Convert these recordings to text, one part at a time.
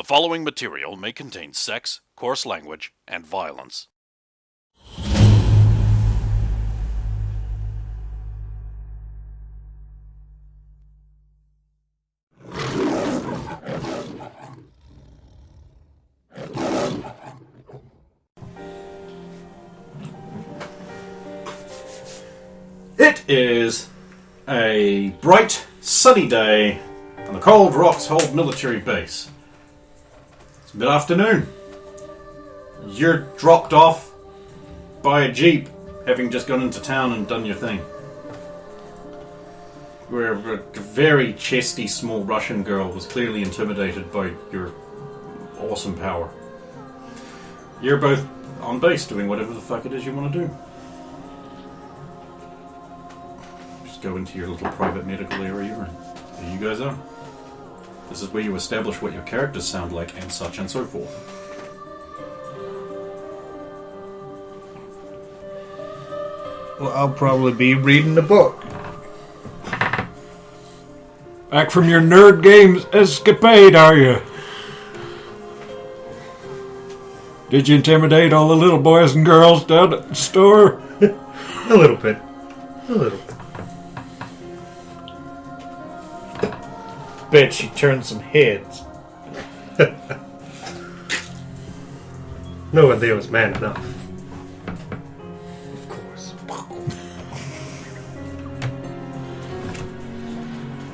following material may contain sex, coarse language, and violence. It is a bright, sunny day on the Cold Rocks Hold military base. It's mid-afternoon. You're dropped off by a jeep, having just gone into town and done your thing. Where a very chesty, small Russian girl was clearly intimidated by your awesome power. You're both on base doing whatever the fuck it is you want to do. Go into your little private medical area, and there you guys are. This is where you establish what your characters sound like, and such and so forth. Well, I'll probably be reading the book. Back from your nerd games escapade, are you? Did you intimidate all the little boys and girls down at the store? A little bit. A little bit. Bet she turned some heads. No one there was man enough. Of course.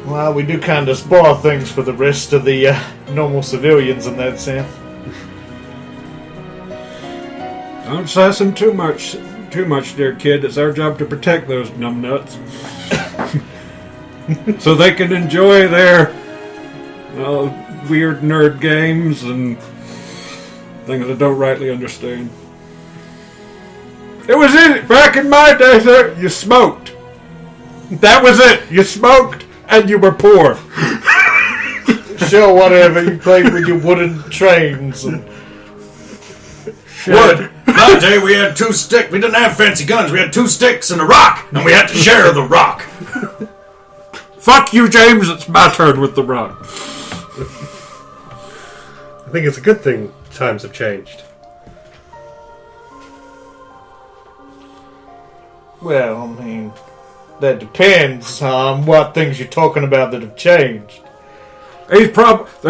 Well, we do kind of spoil things for the rest of the normal civilians in that sense. Don't sass them too much, dear kid. It's our job to protect those numbnuts. So they can enjoy their weird nerd games and things I don't rightly understand. It was it back in my day, sir. You smoked. That was it. You smoked and you were poor. Sure, whatever. You played with your wooden trains and Wood! That day we had two sticks. We didn't have fancy guns. We had 2 sticks and a rock, and we had to share the rock. Fuck you, James. It's my turn with the rock. I think it's a good thing times have changed. well, I mean, that depends on what things you're talking about that have changed. They're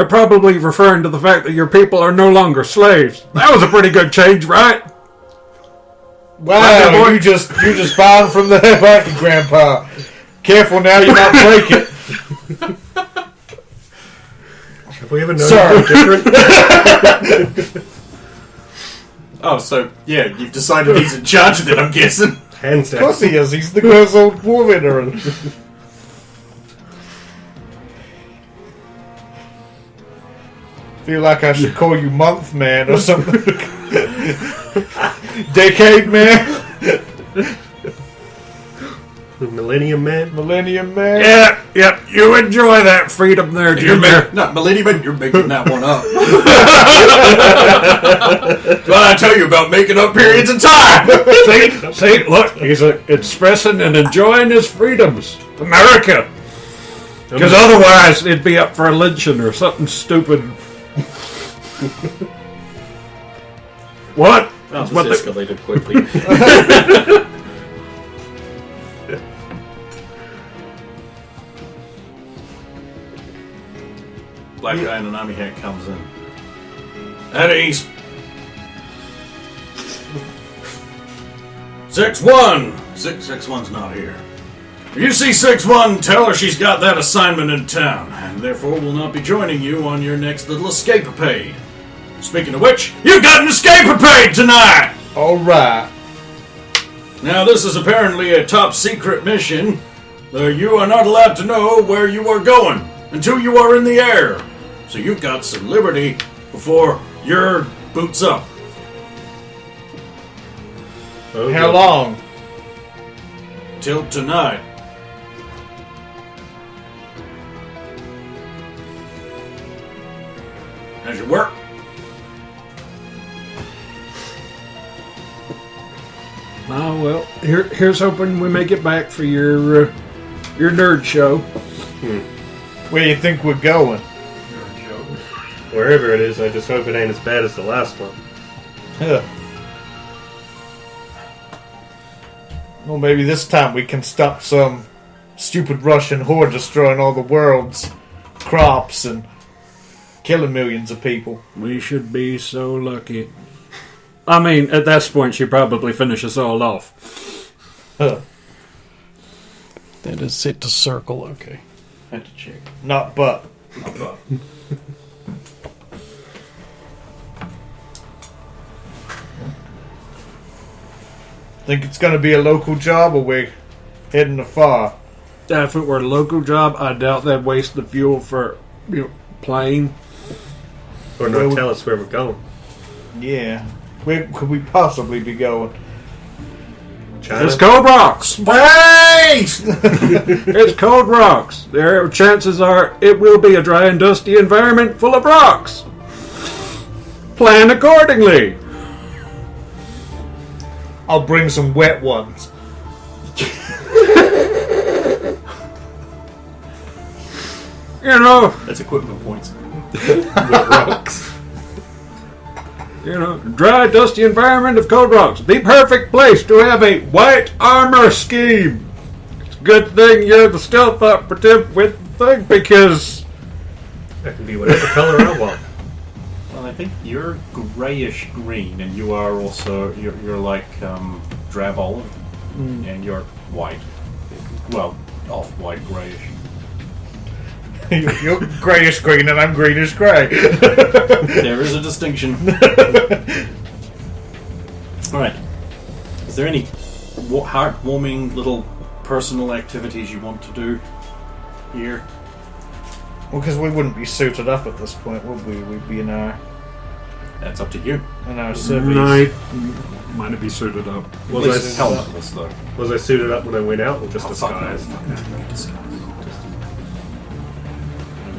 probably referring to the fact that your people are no longer slaves. That was a pretty good change, right? Wow, you just firing from the hip, aren't you, Grandpa? Careful now, you might break it. Have we ever known anything different? Oh, so, yeah, you've decided he's in charge of it, I'm guessing. Hands down. Of course he is. He's the girl's old war veteran. Feel like I should call you Month Man or something. Decade Man. Millennium Man? Millennium Man. Yeah, you enjoy that freedom there, Junior. Not Millennium, you're making that one up. What I tell you about making up periods of time. See, look, he's expressing and enjoying his freedoms. America. Because otherwise it'd be up for a lynching or something stupid. What? That was escalated quickly. Black guy in an army hat comes in. At ease. 6-1. 6-1's not here. You see 6-1, tell her she's got that assignment in town, and therefore will not be joining you on your next little escapade. Speaking of which, you've got an escapade tonight! Alright. Now this is apparently a top secret mission. You are not allowed to know where you are going until you are in the air. So you've got some liberty before your boots up. Oh, How good. long? Till tonight. How's your work? Oh, well, here's hoping we make it back for your nerd show. Where do you think we're going? Wherever it is, I just hope it ain't as bad as the last one. Yeah. Well, maybe this time we can stop some stupid Russian horde destroying all the world's crops and killing millions of people. We should be so lucky. I mean, at this point, she'd probably finish us all off. Huh. That is set to circle, okay. Had to check. Not but. Think it's going to be a local job, or we're heading afar? If it were a local job, I doubt they'd waste the fuel for plane. Or not tell us where we're going. Yeah. Where could we possibly be going? China? It's Cold Rocks! Space! It's Cold Rocks. There, chances are it will be a dry and dusty environment full of rocks. Plan accordingly. I'll bring some wet ones. You know, That's equipment points. Rocks. You know, dry, dusty environment of Cold Rocks. The perfect place to have a white armor scheme. It's a good thing you're the stealth operative with the thing, because... That can be whatever color I want. Well, I think you're grayish green, and you are also you're like drab olive, and you're white. Well, off-white grayish. You're greyish green and I'm greenish grey. There is a distinction. All right. Is there any heartwarming little personal activities you want to do here? Well, because we wouldn't be suited up at this point, would we? We'd be in our That's up to you. civvies. Might be suited up. Was I helmetless though? Was I suited up when I went out, or just Fuck no. disguised?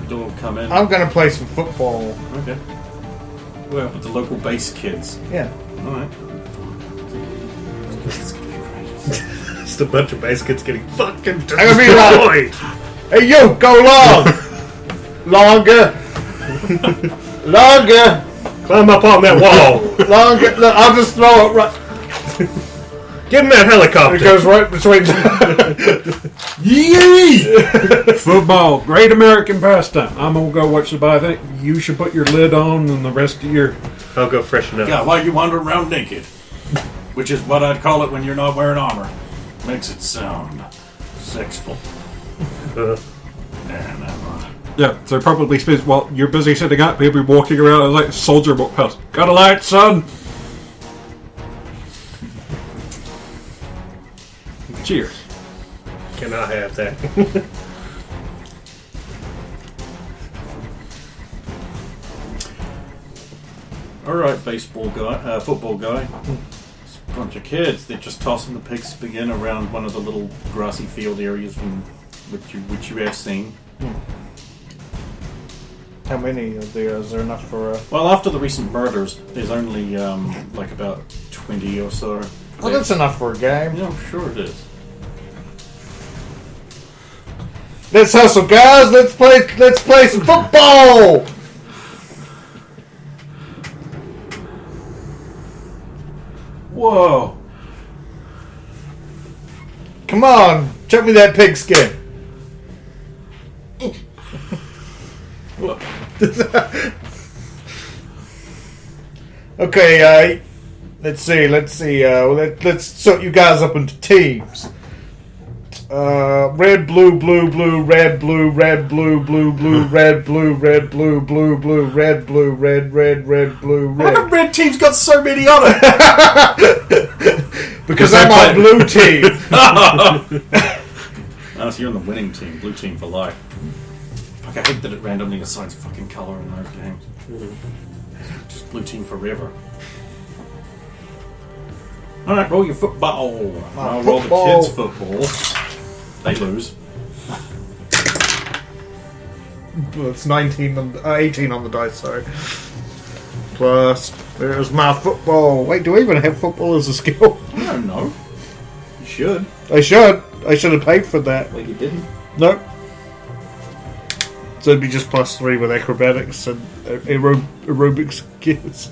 Door come in. I'm going to play some football. Okay. Well, with the local base kids. Yeah. All right. Just a bunch of base kids getting fucking I'm going to be like, hey, you, go long! Longer! Longer! Climb up on that wall. Longer! Look, I'll just throw it right... Get in that helicopter. It goes right between... Yee! Football, great American pastime. I'm gonna go watch the ball. I think you should put your lid on and the rest of your... I'll go freshen up. Yeah, while you wander around naked. Which is what I'd call it when you're not wearing armor. Makes it sound sexful. Yeah, so probably spends while you're busy sitting up, he'll be walking around like a soldier walk past. Got a light, son? Cheers. Cannot have that. Alright, football guy. It's a bunch of kids. They're just tossing the pigskin around one of the little grassy field areas which you have seen. How many are there? Is there enough for a... Well, after the recent murders, there's only like about 20 or so. Oh, that's enough for a game. Yeah, I'm sure it is. Let's hustle, guys! Let's play some football! Whoa! Come on, chuck me that pigskin. Okay, let's see. Let's sort you guys up into teams. Red, blue, blue, blue, red, blue, red, blue, blue, blue, red, blue, red, blue, blue, blue, red, blue, red, red, red, blue, How red. come red team's got so many on it? Because I'm on blue team. Oh, so you're on the winning team, blue team for life. Fuck, I hate that it randomly assigns fucking colour in those games. Just blue team forever. Alright, roll your football. I'll roll the football. kids' football. They lose. Well, it's 18 on the dice, sorry. Plus, there's my football. Wait, do I even have football as a skill? I don't know. You should. I should have paid for that. Well, you didn't. Nope. So it'd be just +3 with acrobatics and aerobics skills.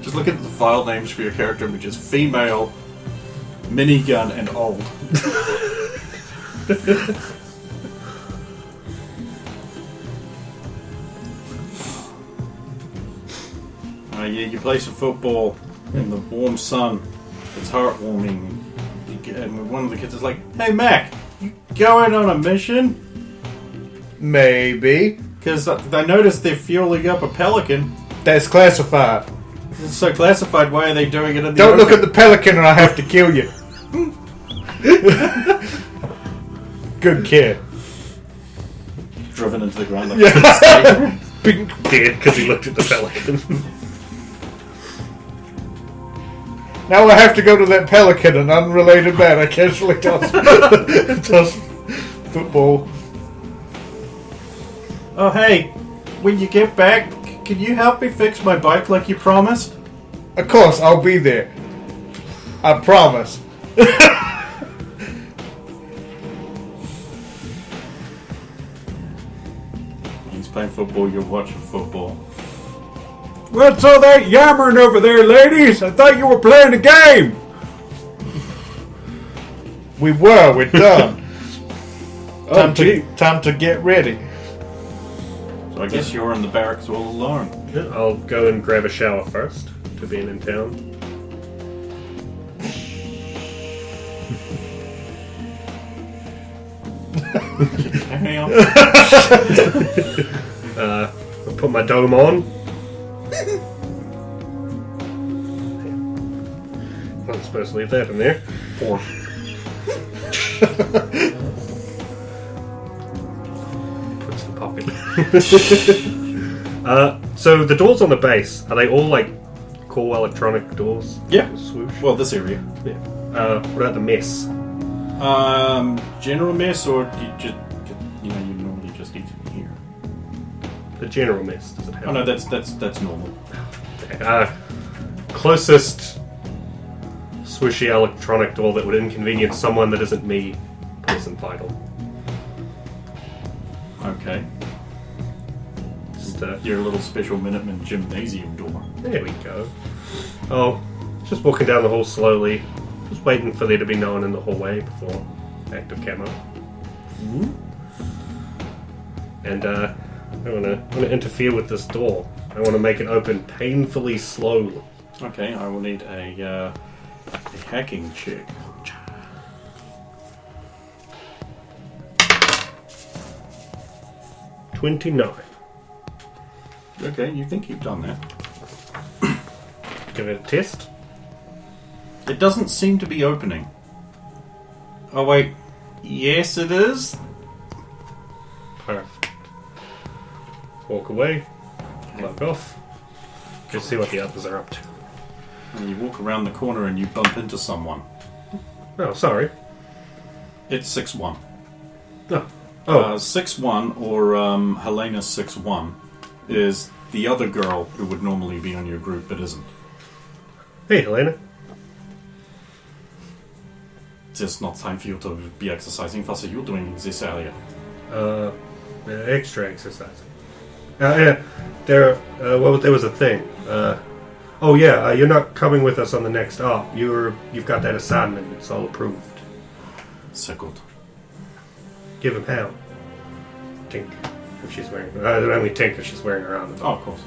Just look at the file names for your character, which is female, minigun, and old. Yeah, you play some football in the warm sun. It's heartwarming. And one of the kids is like, "Hey, Mac, you going on a mission?" Maybe. Because I noticed they're fueling up a pelican. That's classified. It's so classified. Why are they doing it in the Don't open? look at the pelican or I have to kill you. Good kid. Driven into the ground. Like Yeah. Bink dead because he looked at the pelican. Now I have to go to that pelican, an unrelated man. I casually toss football. Oh, hey, when you get back, can you help me fix my bike like you promised? Of course, I'll be there. I promise. He's playing football, you're watching football. What's all that yammering over there, ladies? I thought you were playing a game. We're done. Gee. Time to get ready. So I guess you're in the barracks all alone. Yeah, I'll go and grab a shower first to being in town. Hang on. I'll put my dome on. Not supposed to leave that in there. Put some pocket. So the doors on the base, are they all like cool electronic doors? Yeah. Swoosh. Well, this area. Yeah. What about the mess? General mess, or do you just, you normally just eat here? The general mess, does it have? Oh no, that's normal. Closest swooshy electronic door that would inconvenience someone that isn't me isn't vital. Okay. Just, Your little special Minuteman gymnasium door. there we go. Oh, just walking down the hall slowly, just waiting for there to be no one in the hallway before active camo. And I want to interfere with this door. I want to make it open painfully slowly. Okay, I will need a hacking check. 29. Okay, you think you've done that. Give it a test. It doesn't seem to be opening. Oh wait, yes it is. Perfect. Walk away. Log off. Go see what the others are up to. And you walk around the corner and you bump into someone. Oh, sorry. It's 6-1. Oh. 6-1, or Helena 6-1, is the other girl who would normally be on your group but isn't. Hey, Helena. It's not time for you to be exercising. What are you doing in this area? Extra exercise. Yeah. There was a thing. You're not coming with us on the next op. You've got that assignment. It's all approved. Second. Give him hell. Tink. If she's wearing... only Tink if she's wearing her armor. Oh, of course.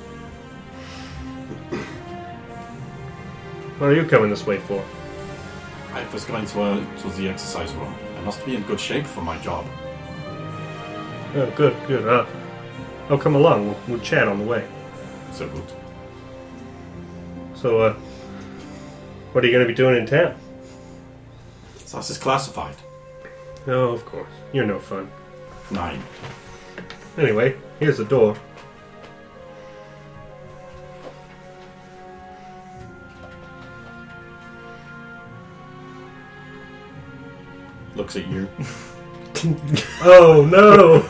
What are you coming this way for? I was going to the exercise room. I must be in good shape for my job. Oh, good. I'll come along. We'll chat on the way. So good. So, what are you going to be doing in town? This is classified. Oh, of course. You're no fun. 9. Anyway, here's the door. Looks at you. Oh, no!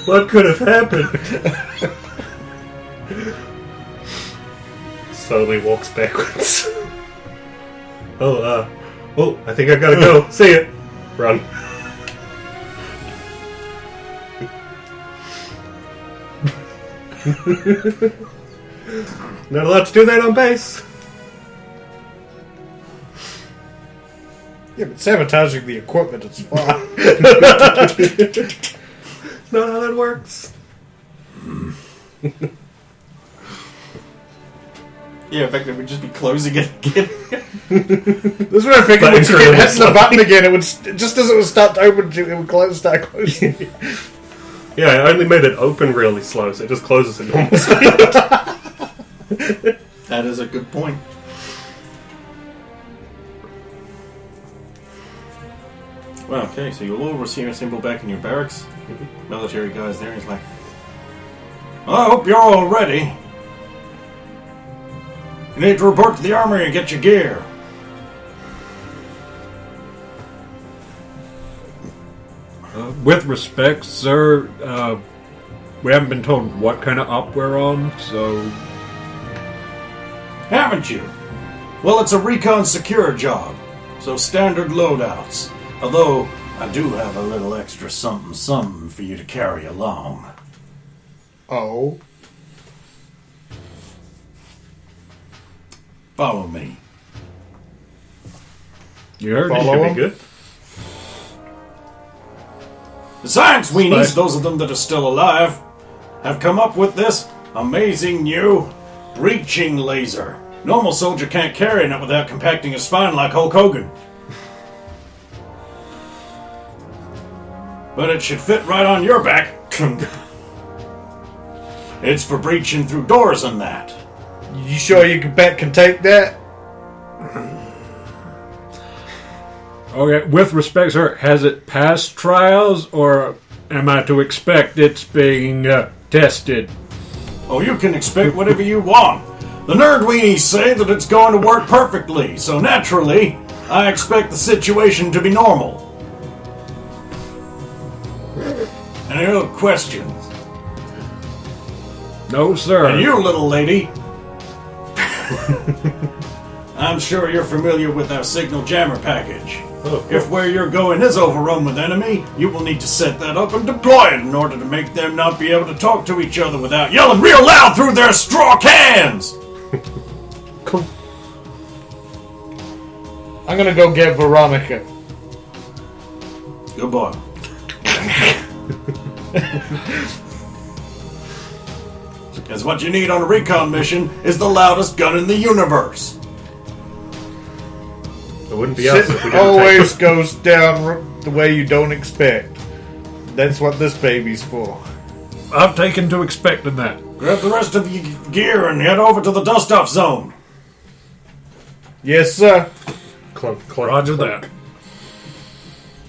What could have happened? Slowly walks backwards. I think I gotta go. See ya. Run. Not allowed to do that on base. Yeah, but sabotaging the equipment is fine. Not how that works. Yeah, in fact, it would just be closing it again. This is what I figured. Once you kept hitting the button again, it would just as it was start to open, it would close, start closing. Yeah, I only made it open really slow, so it just closes at normal speed. That is a good point. Well, okay, so you'll all receive a symbol back in your barracks. Military guy's there, he's like, well, I hope you're all ready. You need to report to the armory and get your gear. With respect, sir, we haven't been told what kind of op we're on, so... Haven't you? Well, it's a recon secure job, so standard loadouts. Although, I do have a little extra something for you to carry along. Oh. Follow me. You heard Follow me. Should him? be good. The science weenies, those of them that are still alive, have come up with this amazing new breaching laser. Normal soldier can't carry it without compacting his spine like Hulk Hogan. But it should fit right on your back. It's for breaching through doors and that. You sure you can take that? Okay, with respect, sir, has it passed trials, or am I to expect it's being tested? Oh, you can expect whatever you want. The nerd weenies say that it's going to work perfectly, so naturally, I expect the situation to be normal. Any other questions? No, sir. And you, little lady, I'm sure you're familiar with our signal jammer package. If where you're going is overrun with enemy, you will need to set that up and deploy it in order to make them not be able to talk to each other without yelling real loud through their straw cans! Cool. I'm gonna go get Veronica. Good boy. Because what you need on a recon mission is the loudest gun in the universe. It wouldn't be us if we Shit didn't always take goes down the way you don't expect. That's what this baby's for. I've taken to expecting that. Grab the rest of your gear and head over to the dust-off zone. Yes, sir. Clunk, clunk, Roger clunk. that.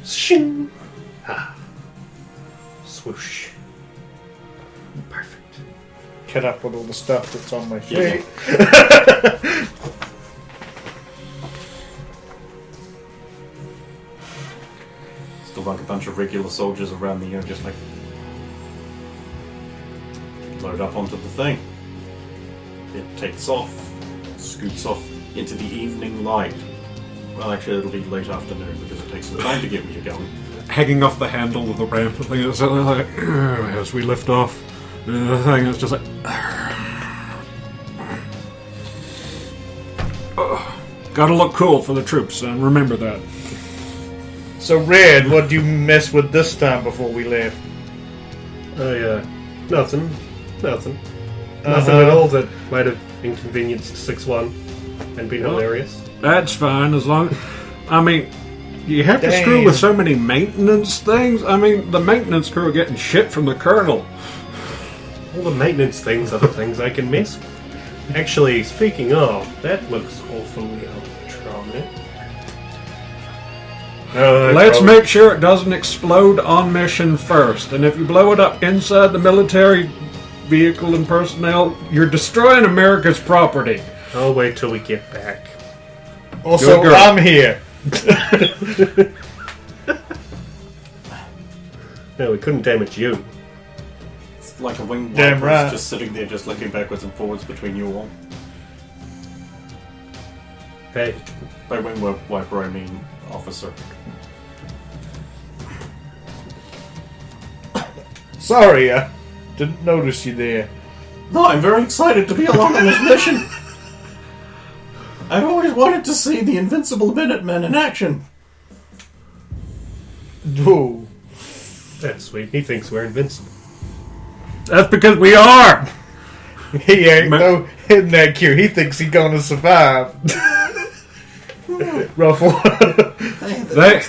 Shing. Ah. Swoosh. Perfect. Cut up with all the stuff that's on my Yeah. sheet. Still like a bunch of regular soldiers around the just like load up onto the thing. It takes off, scoots off into the evening light. Well, actually, it'll be late afternoon because it takes some time to get where you're going. Hanging off the handle of the ramp, the thing is like, as we lift off, the thing is just like... Gotta look cool for the troops, and remember that. So, Red, what do you mess with this time before we left? Nothing. Nothing at all that might have inconvenienced 6-1 and been hilarious. That's fine, as long... I mean, you have to screw Damn. with so many maintenance things. I mean, the maintenance crew are getting shit from the colonel. All the maintenance things are the things I can miss. Actually, speaking of, that looks awfully electronic. Let's make sure it doesn't explode on mission first. And if you blow it up inside the military vehicle and personnel, you're destroying America's property. I'll wait till we get back. Also, Good girl. I'm here. No, we couldn't damage you. It's like a wing Damn wiper right. just sitting there, just looking backwards and forwards between you all. Hey, By wing wiper, I mean officer. Sorry, I didn't notice you there. No, I'm very excited to be along on this mission. I've always wanted to see the Invincible Minutemen in action. Whoa. That's sweet. He thinks we're invincible. That's because we are. He ain't no hitting that cue. He thinks he gonna survive. Ruffle. Hey,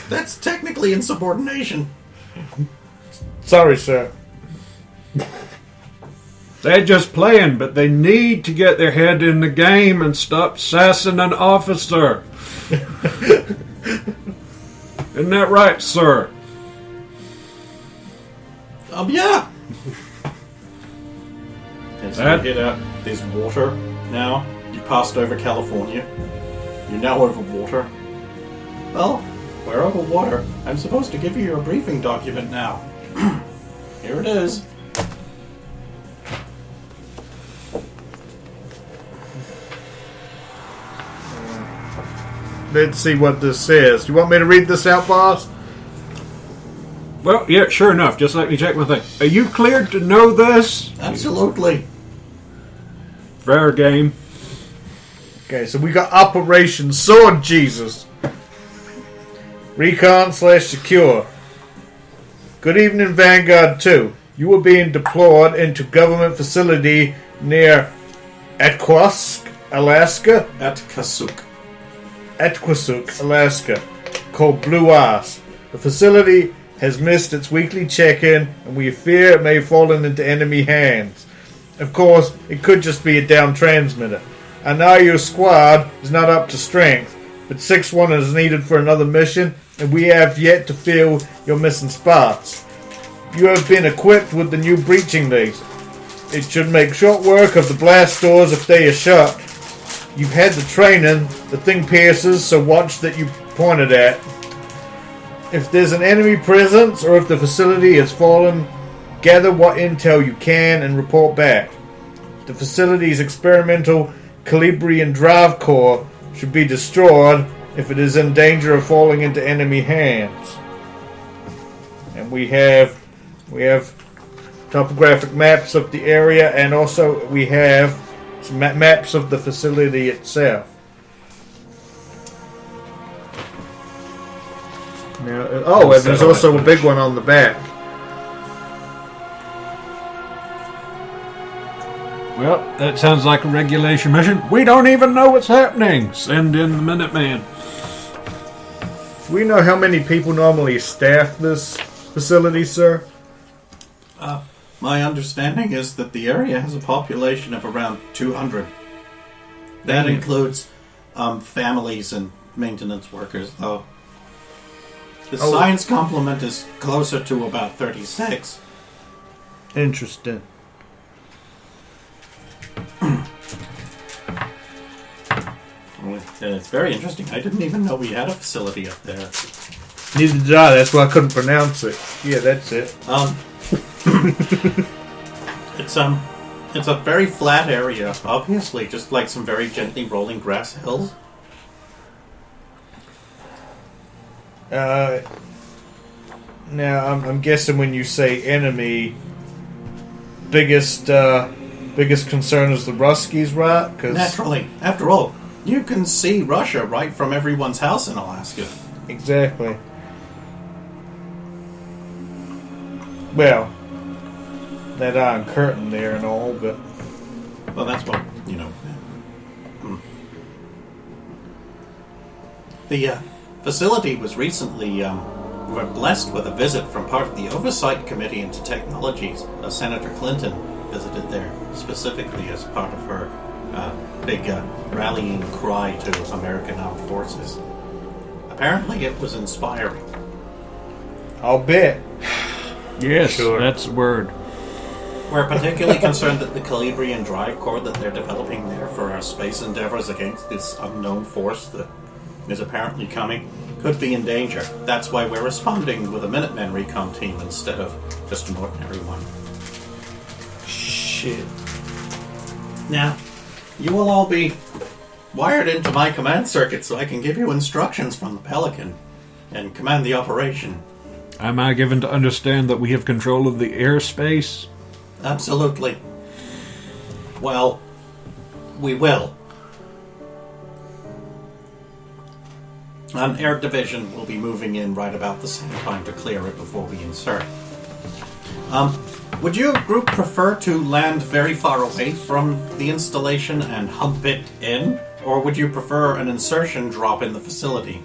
that's technically insubordination. Sorry, sir. They're just playing, but they need to get their head in the game and stop sassing an officer. Isn't that right, sir? Yeah. And so you get out. There's water now. You passed over California. You're now over water. Well, we're over water. I'm supposed to give you your briefing document now. Here it is. Let's see what this says. Do you want me to read this out, boss? Well, yeah, sure enough. Just let me check my thing. Are you cleared to know this? Absolutely. Fair game. Okay, so we got Operation Sword Jesus. Recon/secure. Good evening, Vanguard². You are being deployed into government facility near Atquasque, Alaska. Atquasque, Alaska, called Blue Ice. The facility has missed its weekly check-in, and we fear it may have fallen into enemy hands. Of course, it could just be a down transmitter. I know your squad is not up to strength, but 6-1 is needed for another mission, and we have yet to fill your missing spots. You have been equipped with the new breaching laser. It should make short work of the blast doors if they are shut. You've had the training, the thing pierces, so watch that you point it at. If there's an enemy presence or if the facility has fallen, gather what intel you can and report back. The facility's experimental Calibrian drive core should be destroyed if it is in danger of falling into enemy hands. And we have topographic maps of the area, and also we have some maps of the facility itself. Now, and there's also a big one on the back. Well, that sounds like a regulation mission. We don't even know what's happening. Send in the Minuteman. Do we know how many people normally staff this facility, sir? My understanding is that the area has a population of around 200. That includes families and maintenance workers, though. The science complement is closer to about 36. Interesting. It's very interesting. I didn't even know we had a facility up there. Neither did I. That's why I couldn't pronounce it. Yeah, that's it. It's a very flat area, obviously, just like some very gently rolling grass hills. Now, I'm guessing when you say enemy, biggest concern is the Ruskies, right? 'Cause Naturally. After all, you can see Russia right from everyone's house in Alaska. Exactly. Well, that Iron Curtain there and all, but... Well, that's what, you know. The facility was recently were blessed with a visit from part of the Oversight Committee into Technologies. Senator Clinton visited there specifically as part of her big rallying cry to American armed forces. Apparently it was inspiring. I'll bet. Yes, Sure. that's the word. We're particularly concerned that the Calibrian drive core that they're developing there for our space endeavors against this unknown force that is apparently coming could be in danger. That's why we're responding with a Minutemen recon team instead of just an ordinary one. Shit. Now, you will all be wired into my command circuit so I can give you instructions from the Pelican and command the operation. Am I given to understand that we have control of the airspace? Absolutely. Well, we will. An air division will be moving in right about the same time to clear it before we insert. Would your group prefer to land very far away from the installation and hump it in? Or would you prefer an insertion drop in the facility?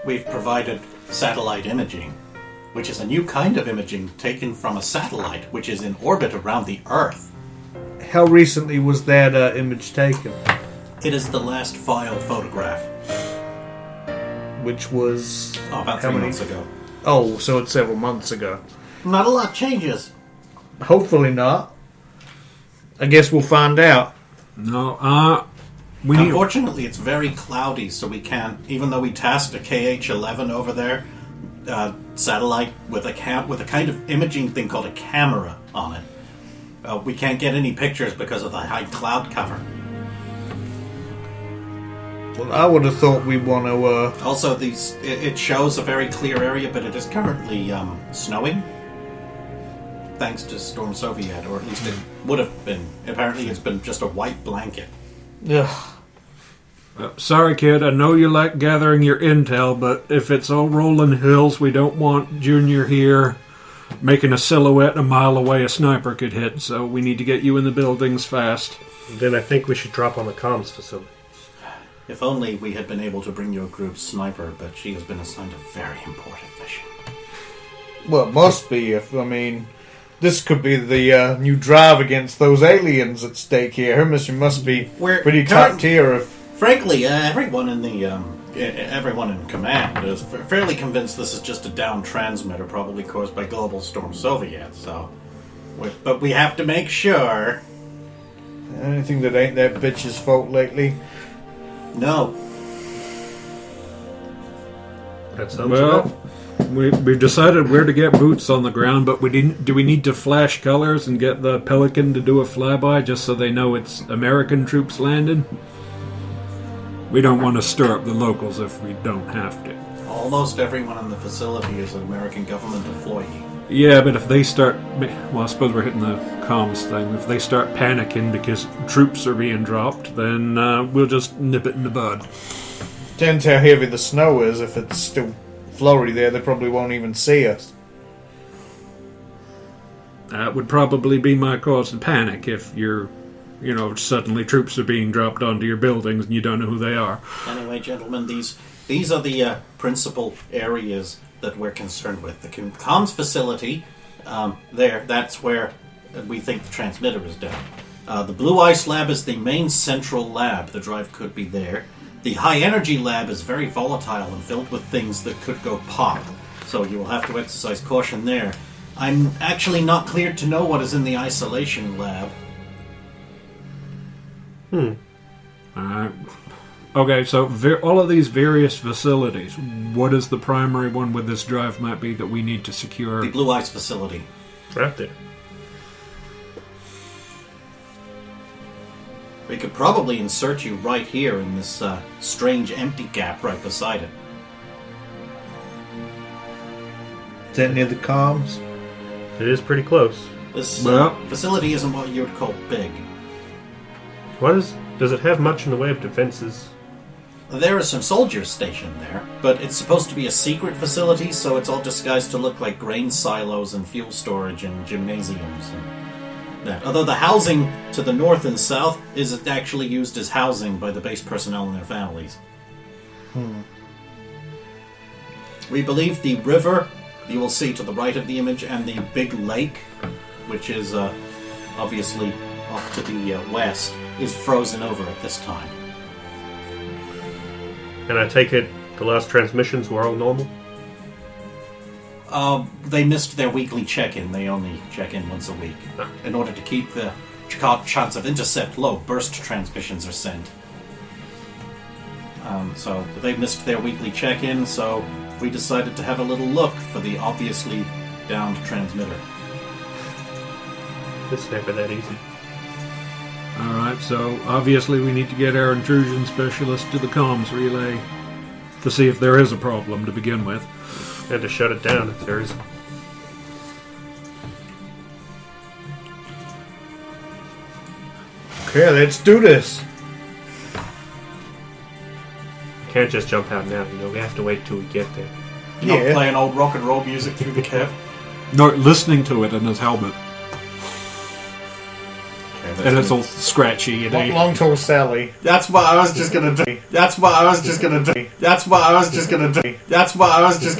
We've provided satellite imaging, which is a new kind of imaging taken from a satellite which is in orbit around the Earth. How recently was that image taken? It is the last file photograph. Which was... About how 3 many? months ago. Oh, so it's several months ago. Not a lot changes. Hopefully not. I guess we'll find out. No, we need... Unfortunately, it's very cloudy, so we can't... Even though we tasked a KH-11 over there, satellite with a kind of imaging thing called a camera on it, we can't get any pictures because of the high cloud cover. Well, I would have thought we'd want to... Also, it shows a very clear area, but it is currently snowing. Thanks to Storm Soviet, or at least it would have been. Apparently, it's been just a white blanket. Ugh. Sorry, kid, I know you like gathering your intel, but if it's all rolling hills, we don't want Junior here making a silhouette a mile away a sniper could hit, so we need to get you in the buildings fast. Then I think we should drop on the comms facility. If only we had been able to bring your group's sniper, but she has been assigned a very important mission. Well, it must be. This could be the new drive against those aliens at stake here. Her mission must be pretty top tier. Frankly, everyone in command is fairly convinced this is just a down transmitter, probably caused by Global Storm Soviet. But we have to make sure. Anything that ain't that bitch's fault lately. No. That sounds Well, we've decided where to get boots on the ground, but do we need to flash colors and get the Pelican to do a flyby just so they know it's American troops landing? We don't want to stir up the locals if we don't have to. Almost everyone in the facility is an American government employee. Yeah, but if they start... Well, I suppose we're hitting the comms thing. If they start panicking because troops are being dropped, then we'll just nip it in the bud. Depends how heavy the snow is. If it's still flurry there, they probably won't even see us. That would probably be my cause to panic if suddenly troops are being dropped onto your buildings and you don't know who they are. Anyway, gentlemen, these are the principal areas that we're concerned with. The comms facility, that's where we think the transmitter is down. The Blue Ice Lab is the main central lab. The drive could be there. The High Energy Lab is very volatile and filled with things that could go pop, so you will have to exercise caution there. I'm actually not cleared to know what is in the Isolation Lab. Okay, so all of these various facilities, what is the primary one with this drive might be that we need to secure? The Blue Ice facility. right there. We could probably insert you right here in this strange empty gap right beside it. Is that near the comms? It is pretty close. This Well- facility isn't what you would call big. Does it have much in the way of defenses? There are some soldiers stationed there, but it's supposed to be a secret facility, so it's all disguised to look like grain silos and fuel storage and gymnasiums and that. Although the housing to the north and south is actually used as housing by the base personnel and their families. We believe the river you will see to the right of the image and the big lake, which is obviously off to the west, is frozen over at this time. And I take it the last transmissions were all normal? They missed their weekly check-in. They only check in once a week. In order to keep the chance of intercept low, burst transmissions are sent. So they missed their weekly check-in, so we decided to have a little look for the obviously downed transmitter. It's never that easy. Alright, so obviously we need to get our intrusion specialist to the comms relay to see if there is a problem to begin with. And to shut it down if there is. Okay, let's do this. Can't just jump out now. We have to wait till we get there. Not Yeah. playing old rock and roll music through the cab. No, listening to it in his helmet. Okay, And it's all scratchy and Long tall Sally. That's what I was just gonna do. That's what I was just gonna do. That's what I was just gonna do. That's what I was just